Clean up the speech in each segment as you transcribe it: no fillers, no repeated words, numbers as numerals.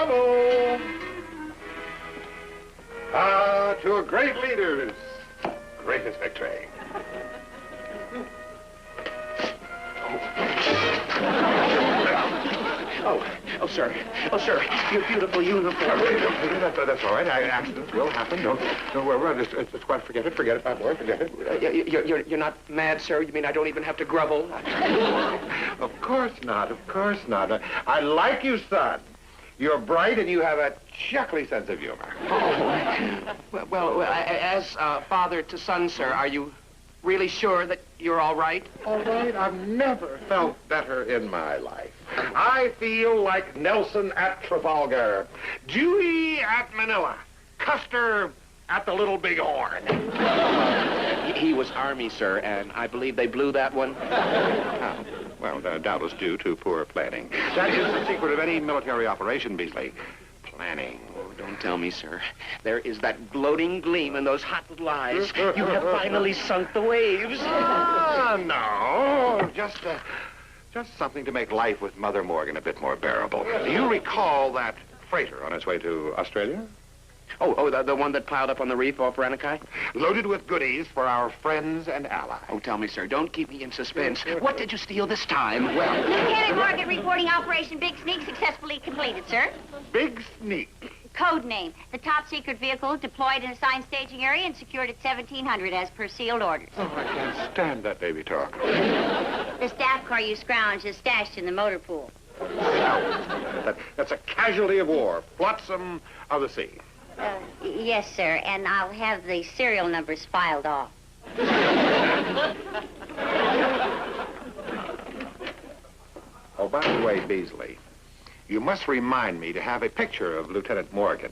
Bravo! To a great leader's greatest victory. Oh, sir. Oh, sir. Your beautiful uniform. That's all right. Accidents will happen. Don't worry about it. It's quite, forget it, my boy, forget it. You're not mad, sir? You mean I don't even have to grovel? Of course not. I like you, son. You're bright and you have a chuckly sense of humor. Oh, well, as father to son, sir, are you really sure that you're all right? All right? I've never felt better in my life. I feel like Nelson at Trafalgar, Dewey at Manila, Custer at the Little Big Horn. He was Army, sir, and I believe they blew that one. Oh. Well, doubtless due to poor planning. That is the secret of any military operation, Beasley. Planning. Oh, don't tell me, sir. There is that gloating gleam in those hot little eyes. You have finally sunk the waves. No. Just something to make life with Mother Morgan a bit more bearable. Do you recall that freighter on its way to Australia? Oh, the one that piled up on the reef off Ranakai? Loaded with goodies for our friends and allies. Oh, tell me, sir. Don't keep me in suspense. What did you steal this time? Well, Lieutenant Morgan reporting Operation Big Sneak successfully completed, sir. Big Sneak. Code name. The top secret vehicle deployed in assigned staging area and secured at 1700 as per sealed orders. Oh, I can't stand that baby talk. The staff car you scrounged is stashed in the motor pool. That's a casualty of war. Flotsam of the sea. Yes, sir, and I'll have the serial numbers filed off. Oh, by the way, Beasley, you must remind me to have a picture of Lieutenant Morgan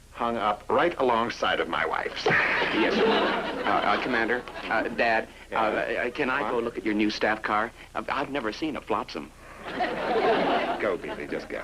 hung up right alongside of my wife's. Yes, sir. Commander, Dad, can I go look at your new staff car? I've never seen a Flotsam. Go, Beasley, just go.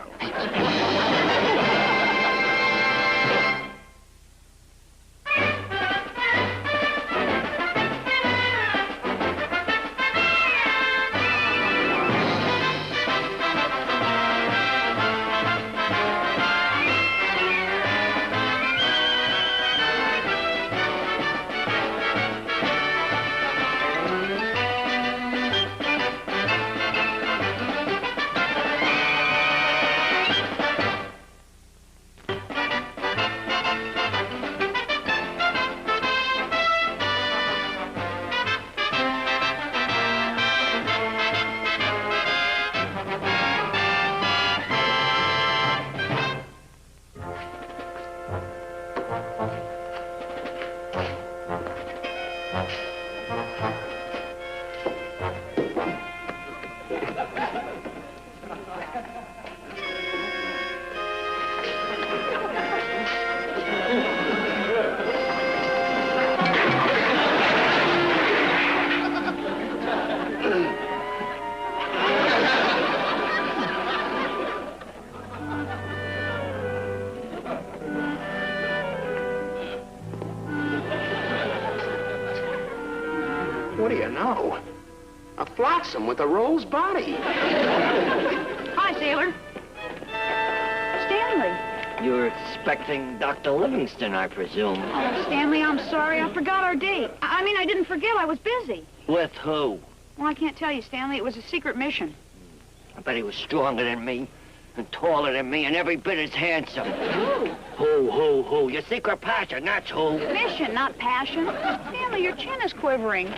What do you know? A Flotsam with a rose body. Hi, sailor. Stanley. You're expecting Dr. Livingston, I presume. Oh, Stanley, I'm sorry. I forgot our date. I mean, I didn't forget. I was busy. With who? Well, I can't tell you, Stanley. It was a secret mission. I bet he was stronger than me, and taller than me, and every bit as handsome. Who? Who? Your secret passion, that's who. Mission, not passion. Stanley, your chin is quivering.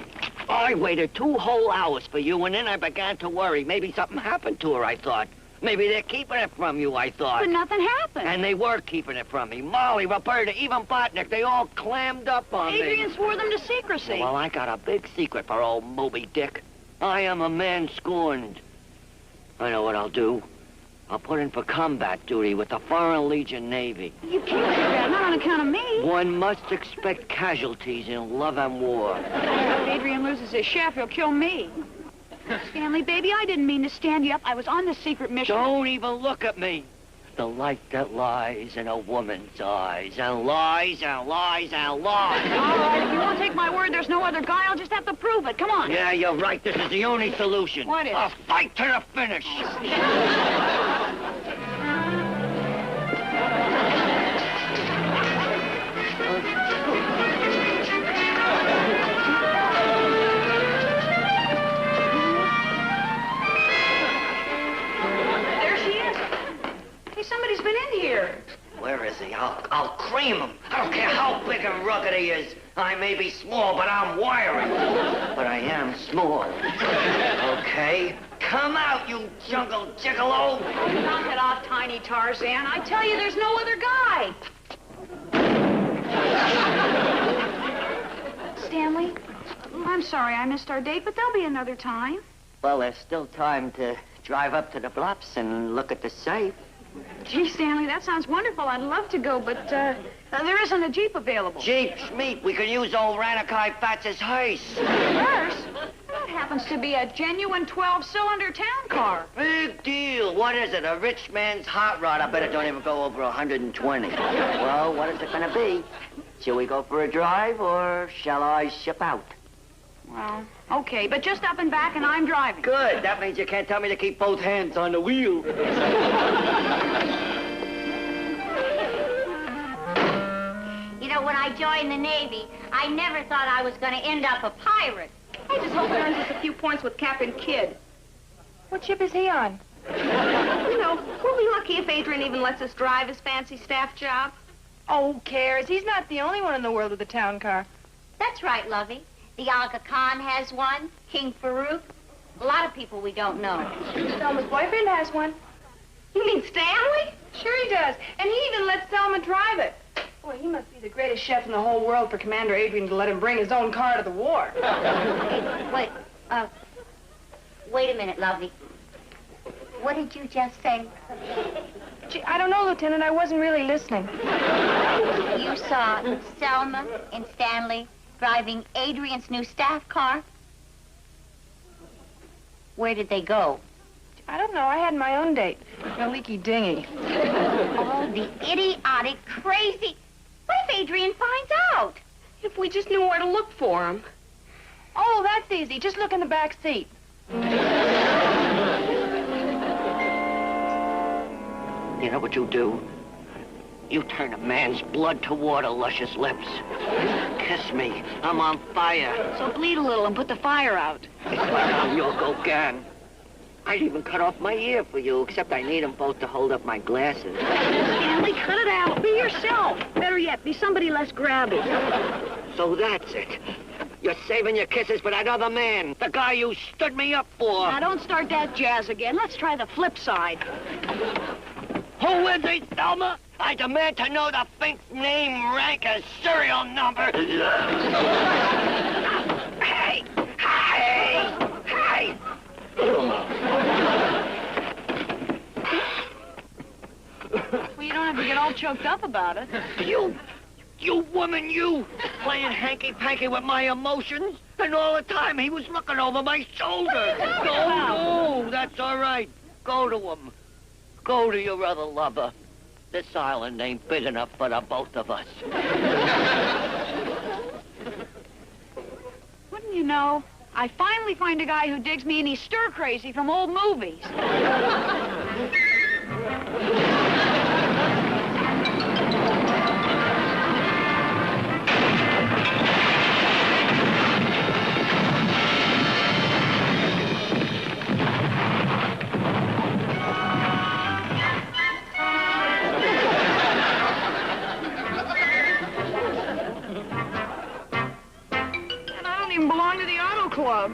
I waited 2 whole hours for you, and then I began to worry. Maybe something happened to her, I thought. Maybe they're keeping it from you, I thought. But nothing happened. And they were keeping it from me. Molly, Roberta, even Botnick, they all clammed up on me. Adrian swore them to secrecy. Well, I got a big secret for old Moby Dick. I am a man scorned. I know what I'll do. I'll put in for combat duty with the Foreign Legion Navy. You can't do that, not on account of me. One must expect casualties in love and war. If Adrian loses his chef, he'll kill me. Stanley, baby, I didn't mean to stand you up. I was on the secret mission. Don't even look at me. The light that lies in a woman's eyes, and lies and lies and lies. All right, if you won't take my word, there's no other guy. I'll just have to prove it. Come on. Yeah, you're right. This is the only solution. What is? A fight to the finish. Where is he? I'll cream him. I don't care how big and rugged he is. I may be small, but I'm wiry. But I am small. Okay? Come out, you jungle gigolo! Knock it off, Tiny Tarzan. I tell you, there's no other guy. Stanley, I'm sorry I missed our date, but there'll be another time. Well, there's still time to drive up to the bluffs and look at the safe. Gee, Stanley, that sounds wonderful. I'd love to go, but there isn't a Jeep available. Jeep, Schmeep, we could use old Ranakai Fatz's hearse. Hearse? That happens to be a genuine 12-cylinder town car. Big deal. What is it? A rich man's hot rod. I bet it don't even go over 120. Well, what is it gonna be? Shall we go for a drive, or shall I ship out? Well, okay, but just up and back and I'm driving. Good. That means you can't tell me to keep both hands on the wheel. You know, when I joined the Navy, I never thought I was going to end up a pirate. I just hope it earns us a few points with Captain Kidd. What ship is he on? You know, we'll be lucky if Adrian even lets us drive his fancy staff job. Oh, who cares? He's not the only one in the world with a town car. That's right, Lovey. The Aga Khan has one, King Farouk. A lot of people we don't know. Selma's boyfriend has one. You mean Stanley? Sure he does. And he even lets Selma drive it. Boy, he must be the greatest chef in the whole world for Commander Adrian to let him bring his own car to the war. Hey, wait a minute, Lovey. What did you just say? Gee, I don't know, Lieutenant. I wasn't really listening. You saw Selma and Stanley driving Adrian's new staff car? Where did they go? I don't know. I had my own date. A leaky dinghy. Oh, the idiotic, crazy. What if Adrian finds out? If we just knew where to look for him. Oh, that's easy. Just look in the back seat. You know what you do? You turn a man's blood to water, luscious lips. Kiss me. I'm on fire. So bleed a little and put the fire out. You'll go again. I'd even cut off my ear for you, except I need them both to hold up my glasses. Stanley, cut it out. Be yourself. Better yet, be somebody less grabby. So that's it. You're saving your kisses for that other man, the guy you stood me up for. Now, don't start that jazz again. Let's try the flip side. Who is he, Selma? I demand to know the fink's name, rank, and serial number. Hey! Hey! Hey! Well, you don't have to get all choked up about it. You woman, you! Playing hanky-panky with my emotions? And all the time he was looking over my shoulder. No, that's all right. Go to him. Go to your other lover. This island ain't big enough for the both of us. Wouldn't you know, I finally find a guy who digs me and he's stir-crazy from old movies. Belong to the auto club.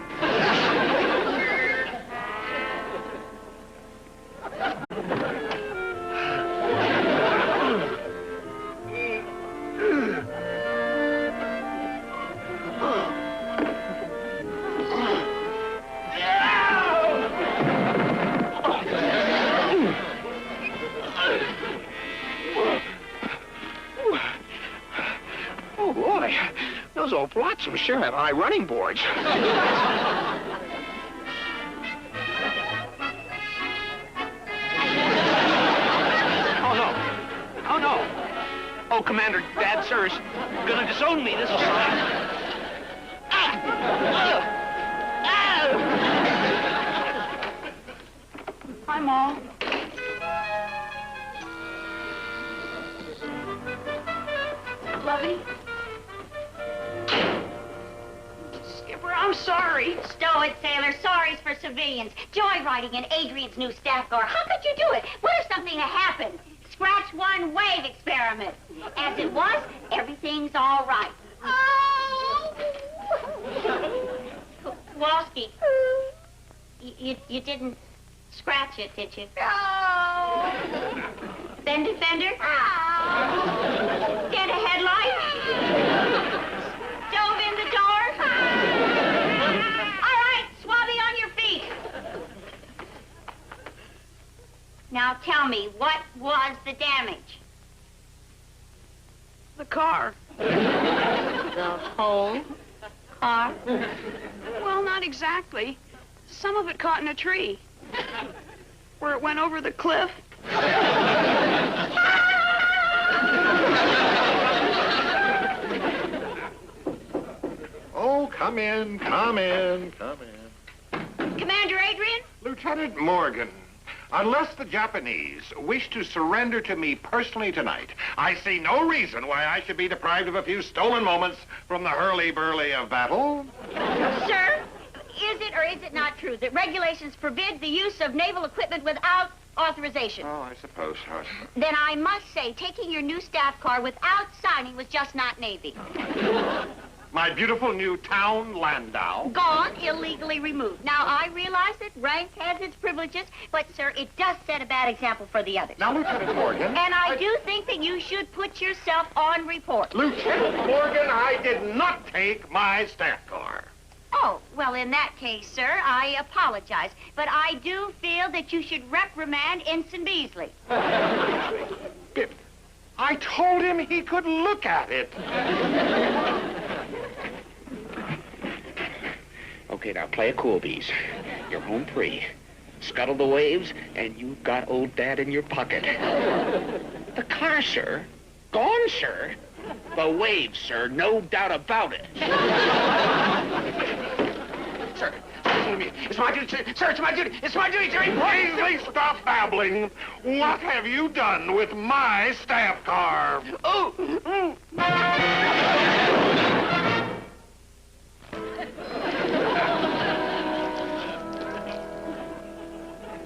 Oh, boy. Those old flotsams sure have high running boards. Oh, no. Oh, no. Oh, Commander, Dad, sirs, gonna disown me. This is... Hi, Ma. Lovey? Skipper, I'm sorry. Stow it, sailor. Sorry's for civilians. Joyriding in Adrian's new staff car. How could you do it? What if something had happened? Scratch S1 wave experiment. As it was, everything's all right. Oh! Kowalski, you didn't scratch it, did you? No. Fender? Oh. Get a headlight? Stove in the door? All right, Swabby, on your feet. Now tell me, what was the damage? The car. The whole car? Well, not exactly. Some of it caught in a tree. Where it went over the cliff. Oh, come in. Commander Adrian? Lieutenant Morgan, unless the Japanese wish to surrender to me personally tonight, I see no reason why I should be deprived of a few stolen moments from the hurly-burly of battle. Sir, is it or is it not true that regulations forbid the use of naval equipment without authorization? Oh, I suppose so. Then I must say, taking your new staff car without signing was just not Navy. My beautiful new town landau. Gone, illegally removed. Now, I realize that rank has its privileges, but, sir, it does set a bad example for the others. Now, Lieutenant Morgan... And I do think that you should put yourself on report. Lieutenant Morgan, I did not take my staff car. Oh, well, in that case, sir, I apologize. But I do feel that you should reprimand Ensign Beasley. Biff, I told him he could look at it. Okay, now play a cool bees. You're home free. Scuttle the waves, and you've got old Dad in your pocket. The car, sir. Gone, sir. The waves, sir. No doubt about it. Sir, it's my duty, sir. It's my duty. It's my duty to report. Please stop babbling. What have you done with my staff car? Oh!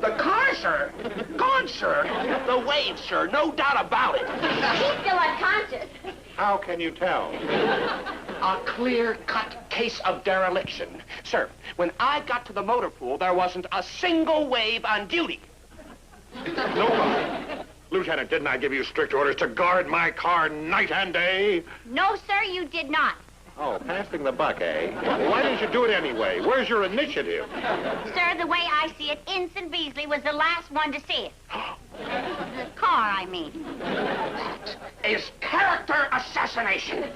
The car, sir. Gone, sir. The waves, sir. No doubt about it. He's still unconscious. How can you tell? A clear-cut case of dereliction. Sir, when I got to the motor pool, there wasn't a single wave on duty. Nobody. Lieutenant, didn't I give you strict orders to guard my car night and day? No, sir, you did not. Oh, passing the buck, eh? Well, why didn't you do it anyway? Where's your initiative? Sir, the way I see it, Ensign Beasley was the last one to see it. The car, I mean. That is character assassination.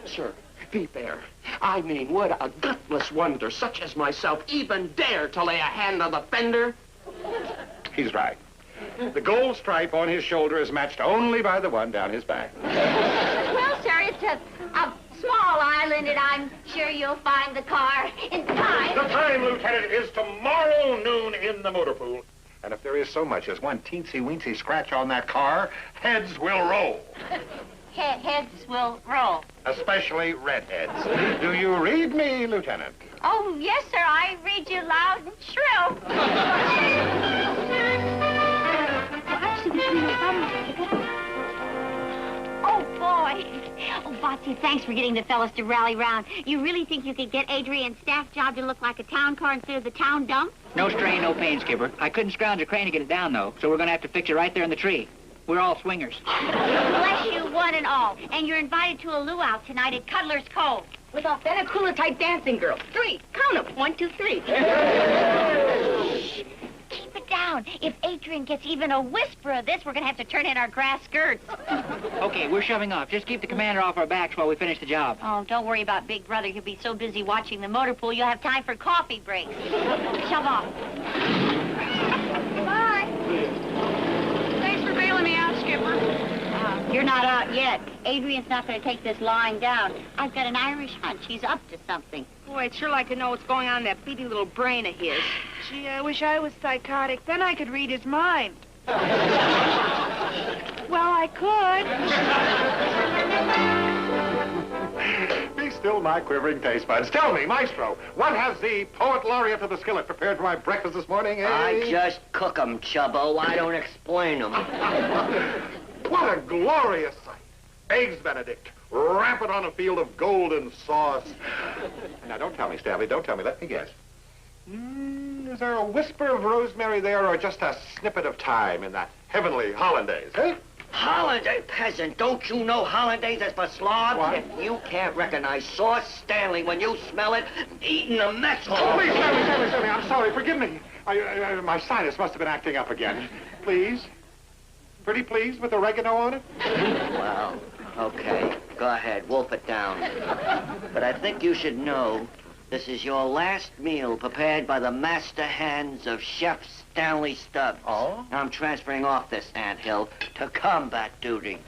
Sir, be fair. I mean, would a gutless wonder such as myself even dare to lay a hand on the fender? He's right. The gold stripe on his shoulder is matched only by the one down his back. Well, sir, it's a small island, and I'm sure you'll find the car in time. The time, Lieutenant, is tomorrow noon in the motor pool. And if there is so much as one teensy-weensy scratch on that car, heads will roll. Heads will roll. Especially redheads. Do you read me, Lieutenant? Oh, yes, sir. I read you loud and shrill. Oh, boy. Oh, Botsy, thanks for getting the fellas to rally round. You really think you could get Adrian's staff job to look like a town car instead of the town dump? No strain, no pain, Skipper. I couldn't scrounge a crane to get it down, though, so we're going to have to fix it right there in the tree. We're all swingers. Bless you, one and all. And you're invited to a luau tonight at Cuddler's Cove. With authentic hula-type dancing girls. 3. Count 'em. 1, 2, 3. Keep it down. If Adrian gets even a whisper of this, we're going to have to turn in our grass skirts. Okay, we're shoving off. Just keep the commander off our backs while we finish the job. Oh, don't worry about Big Brother. He'll be so busy watching the motor pool, you'll have time for coffee breaks. Shove off. Bye. Thanks for bailing me out, Skipper. You're not out yet. Adrian's not going to take this lying down. I've got an Irish hunch. He's up to something. Boy, I'd sure like to know what's going on in that beady little brain of his. Gee, I wish I was psychotic. Then I could read his mind. Well, I could. Be still, my quivering taste buds. Tell me, Maestro, what has the poet laureate of the skillet prepared for my breakfast this morning, eh? I just cook 'em, Chubbo. I don't explain 'em. What a glorious sight. Eggs Benedict, rampant on a field of golden sauce. Now, don't tell me, Stanley, don't tell me. Let me guess. Is there a whisper of rosemary there, or just a snippet of thyme in that heavenly hollandaise, eh? Hollandaise, peasant, don't you know hollandaise is for slobs? What? If you can't recognize sauce Stanley when you smell it, eating a mess hall. Oh, please, Stanley, I'm sorry. Forgive me. My sinus must have been acting up again. Please. Pretty pleased with oregano on it? Well, okay. Go ahead, wolf it down. But I think you should know this is your last meal prepared by the master hands of Chef Stanley Stubbs. Oh? I'm transferring off this anthill to combat duty.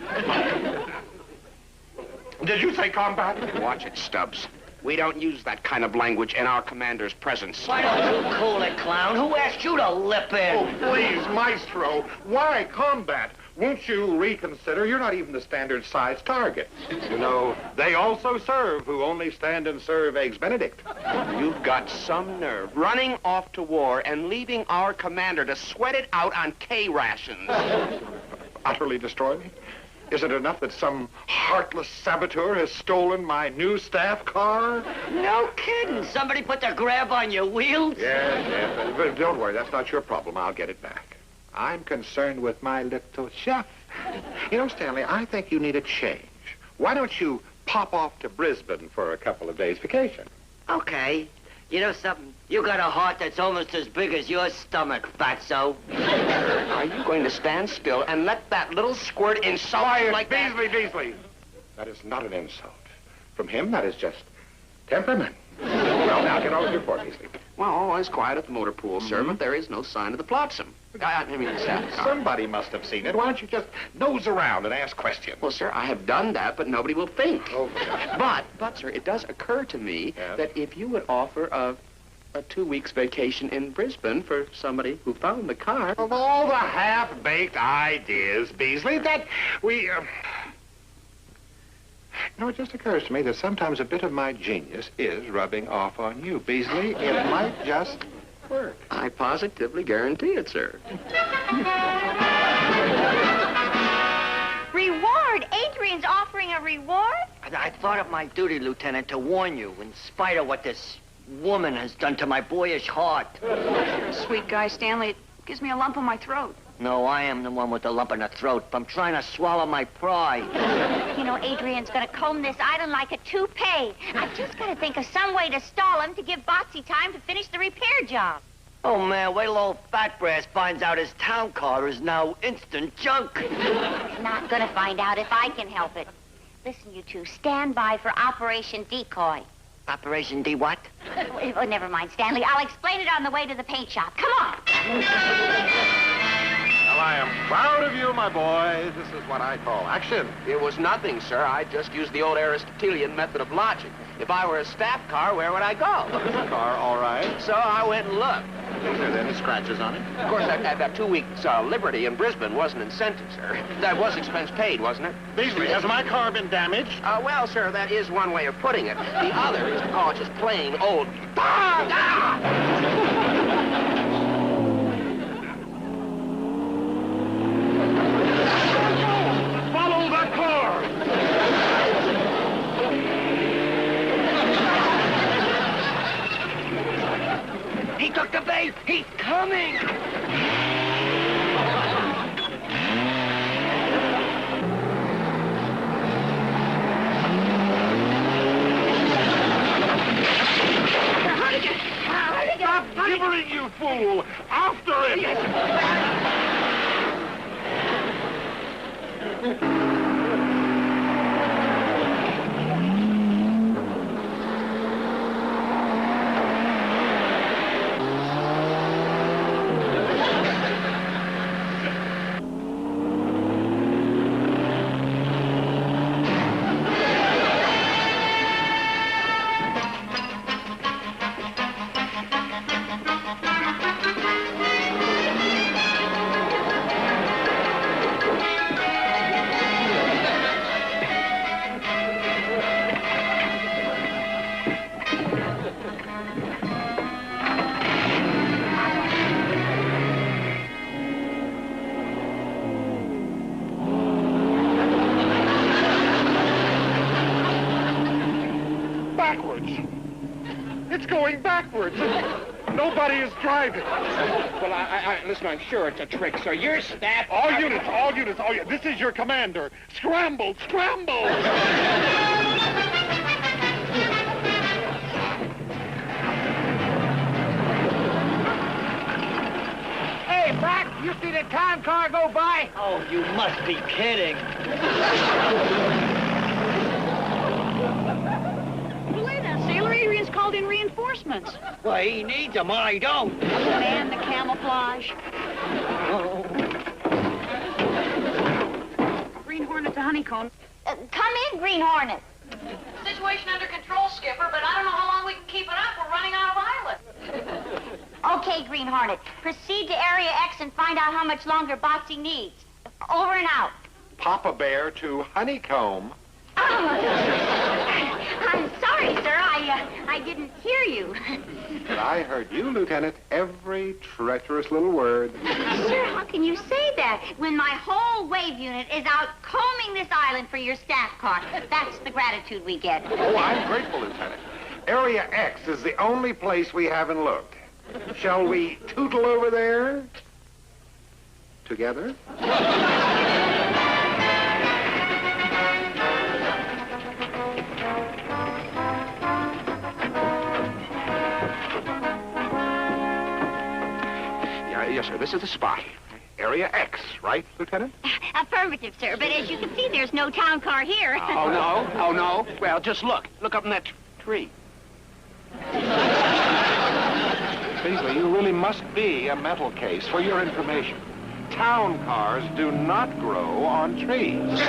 Did you say combat? Watch it, Stubbs. We don't use that kind of language in our commander's presence. Why don't you cool it, clown? Who asked you to lip in? Oh, please, Maestro. Why combat? Won't you reconsider? You're not even the standard size target. You know, they also serve who only stand and serve Eggs Benedict. You've got some nerve running off to war and leaving our commander to sweat it out on K rations. Utterly destroy me? Is it enough that some heartless saboteur has stolen my new staff car? No kidding. Somebody put the grab on your wheels? Yes, but don't worry. That's not your problem. I'll get it back. I'm concerned with my little chef. You know, Stanley, I think you need a change. Why don't you pop off to Brisbane for a couple of days vacation? Okay. You know something? You got a heart that's almost as big as your stomach, fatso. Are you going to stand still and let that little squirt insult you like that? Beasley. That is not an insult. From him, that is just temperament. Well, now get on with your report, Beasley. Well, all is quiet at the motor pool, sir, but there is no sign of the flotsam. I mean, the staff car. Somebody must have seen it. Why don't you just nose around and ask questions? Well, sir, I have done that, but nobody will think. Oh, But, sir, it does occur to me Yes? that if you would offer a 2 weeks vacation in Brisbane for somebody who found the car. Of all the half-baked ideas, Beasley, that we... You know, it just occurs to me that sometimes a bit of my genius is rubbing off on you. Beasley, it might just work. I positively guarantee it, sir. Reward? Adrian's offering a reward? I thought it my duty, Lieutenant, to warn you in spite of what this woman has done to my boyish heart. Sweet guy, Stanley. It gives me a lump in my throat. No, I am the one with the lump in the throat. I'm trying to swallow my pride. You know, Adrian's gonna comb this island like a toupee. I've just gotta think of some way to stall him to give Botsy time to finish the repair job. Oh, man, wait till old Fat Brass finds out his town car is now instant junk. He's not gonna find out if I can help it. Listen, you two, stand by for Operation Decoy. Operation D what? Oh, never mind, Stanley. I'll explain it on the way to the paint shop. Come on. Well, I am proud of you, my boy. This is what I call action. It was nothing, sir. I just used the old Aristotelian method of logic. If I were a staff car, where would I go? Car, all right. So I went and looked. Is there any scratches on it? Of course, that 2 weeks liberty in Brisbane was an incentive, sir. That was expense paid, wasn't it? Beasley, has my car been damaged? Well, sir, that is one way of putting it. The other is to call it just plain old... Follow that car! He took the bait. He's coming. Stop gibbering, you fool! After it! It's going backwards. Nobody is driving. Well, listen, I'm sure it's a trick, sir. Your staff... All units. This is your commander. Scramble. Hey, Mac, you see the time car go by? Oh, you must be kidding. Sailor Adrian's called in reinforcements. Well, he needs them, I don't. The man, the camouflage. Green Hornet to Honeycomb. Come in, Green Hornet. Situation under control, Skipper, but I don't know how long we can keep it up. We're running out of island. Okay, Green Hornet. Proceed to Area X and find out how much longer Botsy needs. Over and out. Papa Bear to Honeycomb. I'm sorry, sir. I didn't hear you. But I heard you, Lieutenant, every treacherous little word. Sir, how can you say that when my whole wave unit is out combing this island for your staff car? That's the gratitude we get. Oh, I'm grateful, Lieutenant. Area X is the only place we haven't looked. Shall we tootle over there? Together? Yes, sir. This is the spot. Area X, right, Lieutenant? Affirmative, sir. But as you can see, there's no town car here. Oh, no? Oh, no? Well, just look. Look up in that tree. Beasley, you really must be a mental case. For your information, town cars do not grow on trees.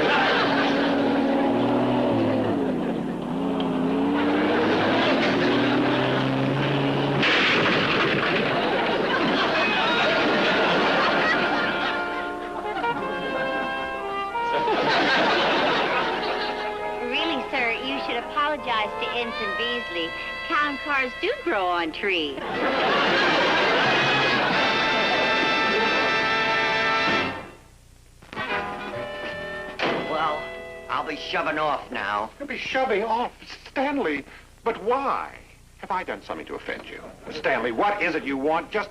Really, sir, you should apologize to Ensign Beasley. Town cars do grow on trees. Well, I'll be shoving off now. You'll be shoving off, Stanley. But why? Have I done something to offend you? Stanley, what is it you want? Just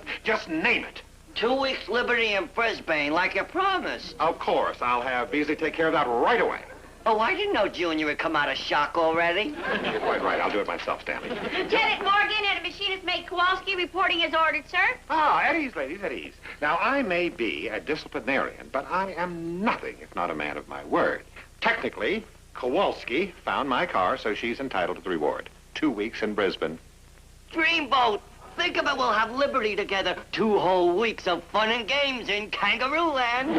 name it. 2 weeks liberty in Brisbane, like you promised. Of course. I'll have Beasley take care of that right away. Oh, I didn't know Junior would come out of shock already. You're quite right. I'll do it myself, Stanley. Lieutenant Morgan and Machinist Mate Kowalski reporting as ordered, sir. Ah, at ease, ladies, at ease. Now, I may be a disciplinarian, but I am nothing if not a man of my word. Technically, Kowalski found my car, so she's entitled to the reward. 2 weeks in Brisbane. Dreamboat, think of it, we'll have liberty together. 2 whole weeks of fun and games in Kangaroo Land.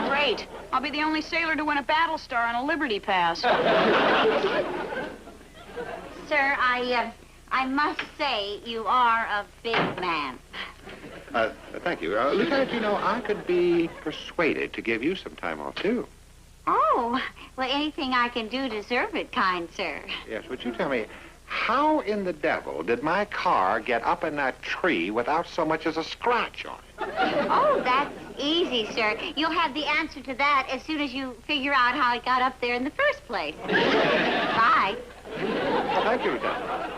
Great. I'll be the only sailor to win a battle star on a Liberty Pass. Sir, I must say you are a big man. Thank you. Lieutenant, you know, I could be persuaded to give you some time off, too. Oh, well, anything I can do to deserve it, kind sir. Yes, would you tell me, how in the devil did my car get up in that tree without so much as a scratch on it? Oh, that's easy, sir. You'll have the answer to that as soon as you figure out how it got up there in the first place. Bye. Thank you, Lieutenant.